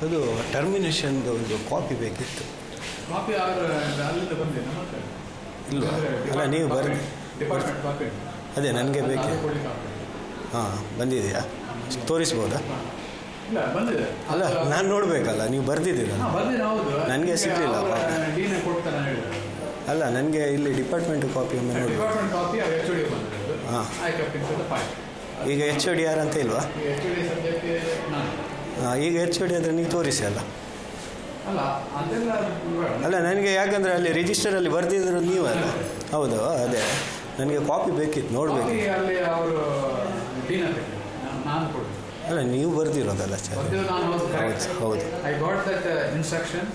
ಅದು ಟರ್ಮಿನೇಷನ್ದು ಒಂದು ಕಾಪಿ ಬೇಕಿತ್ತು. ಕಾಪಿ ಅಲ್ಲಿಂದ ಬಂದೆ ನಮ್ಮ ಹತ್ರ ಇಲ್ವಾ? ಅಲ್ಲ ನೀವು ಬರ್ರಿ. ಡಿಪಾರ್ಟ್ಮೆಂಟ್ ಕಾಪಿ ಅದೇ ನನಗೆ ಬೇಕಿತ್ತು. ಹಾಂ, ಬಂದಿದೆಯಾ? ತೋರಿಸ್ಬೋದಾ? ಇಲ್ಲ, ಬಂದಿದೆ. ಅಲ್ಲ, ನಾನು ನೋಡಬೇಕಲ್ಲ, ನೀವು ಬರ್ದಿದ್ದೀರ. ಬಂದಿದೆ, ಹೌದು. ನನಗೆ ಸಿಗಲಿಲ್ಲ. ಡೀನೇ ಕೊಡ್ತಾನೆ ಹೇಳಿದ್ರು. ಅಲ್ಲ, ನನಗೆ ಇಲ್ಲಿ ಡಿಪಾರ್ಟ್ಮೆಂಟ್ ಕಾಪಿ ಒಮ್ಮೆ ನೋಡಿ. ಡಿಪಾರ್ಟ್ಮೆಂಟ್ ಕಾಪಿ HOD ಬಂದಿರೋದು. ಹಾಂ, ಫೈಲ್. ಈಗ HOD ಯಾರು ಅಂತ ಇಲ್ವಾ? HOD ಸದ್ಯಕ್ಕೆ ನಾನು. ಹಾಂ, ಈಗ HOD ಆದರೆ ನೀವು ತೋರಿಸಿ ಅಲ್ಲ. ಅಲ್ಲ, ಅದೆಲ್ಲ ಅಲ್ಲ, ನನಗೆ ಯಾಕಂದರೆ ಅಲ್ಲಿ ರಿಜಿಸ್ಟರಲ್ಲಿ ಬರ್ದಿದ್ರು ನೀವಲ್ಲ. ಹೌದು, ಅದೇ ನನಗೆ ಕಾಪಿ ಬೇಕಿತ್ತು, ನೋಡಬೇಕು. ಅಲ್ಲಿ ಅವರು ಡೀನ್ ಅಂತ ನಾನು ಕೊಡ್ತೀನಿ. ಅಲ್ಲ, ನೀವು ಬರ್ದಿರೋದಲ್ಲ ಸರ್? ಹೌದು. I got that instruction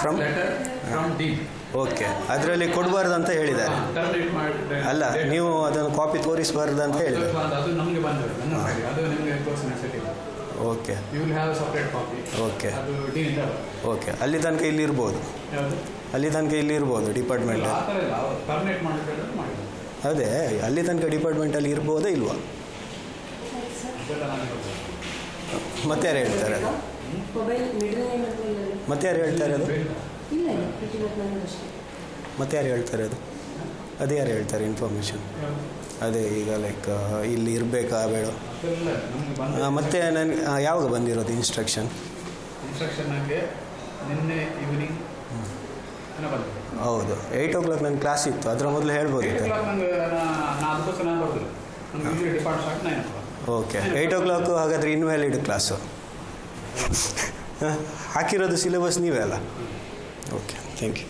from letter from dean. Okay, ಅದರಲ್ಲಿ ಕೊಡಬಾರ್ದು ಅಂತ ಹೇಳಿದ್ದಾರೆ. ಅಲ್ಲ, ನೀವು ಅದನ್ನು ಕಾಪಿ ತೋರಿಸಬಾರ್ದು ಅಂತ ಹೇಳಿದ್ದಾರೆ. ಅದು ನಮಗೆ ಬಂದಿದೆ, ನನ್ನ ಫೈಲ್. ಅದು ನಿಮಗೆ ತೋರಿಸಿನ setting. Okay, you will have separate copy. Okay, ಅದು ಡೀನ್. ಓಕೆ. ಅಲ್ಲಿ ತನಕ ಇಲ್ಲಿ ಇರ್ಬೋದು. ಯಾವುದು? ಅಲ್ಲಿ ತನಕ ಇಲ್ಲಿ ಇರ್ಬೋದು ಡಿಪಾರ್ಟ್ಮೆಂಟ್. ಆ ಥರ ಇಲ್ಲ, ಪರ್ಮಿನೇಟ್ ಮಾಡಿದ್ರೆ ಮಾಡಿದ್ರು. ಅದೇ, ಅಲ್ಲಿ ತನಕ ಡಿಪಾರ್ಟ್ಮೆಂಟಲ್ಲಿ ಇರ್ಬೋದಾ ಇಲ್ವಾ? ಮತ್ತೆ ಯಾರು ಹೇಳ್ತಾರೆ ಅದು? ಮತ್ತೆ ಯಾರು ಹೇಳ್ತಾರೆ ಅದು? ಮತ್ತೆ ಯಾರು ಹೇಳ್ತಾರೆ ಅದು? ಅದೇ ಯಾರು ಹೇಳ್ತಾರೆ ಇನ್ಫಾರ್ಮೇಷನ್? ಅದೇ ಈಗ ಲೈಕ್ ಇಲ್ಲಿ ಇರಬೇಕಾ ಬೇಡ? ಮತ್ತೆ ನನಗೆ ಯಾವಾಗ ಬಂದಿರೋದು ಇನ್ಸ್ಟ್ರಕ್ಷನ್? ನನಗೆ ನಿನ್ನೆ ಈವ್ನಿಂಗ್ ಹೌದು, 8 o'clock ನನ್ನ ಕ್ಲಾಸ್ ಇತ್ತು, ಅದರ ಮೊದಲು ಹೇಳ್ಬೋದಿತ್ತು. ಓಕೆ, 8 o'clock ಹಾಗಾದರೆ ಇನ್ವ್ಯಾಲಿಡ್ ಕ್ಲಾಸು. ಹಾಕಿರೋದು ಸಿಲೆಬಸ್ ನೀವೇ ಅಲ್ಲ? Okay, thank you.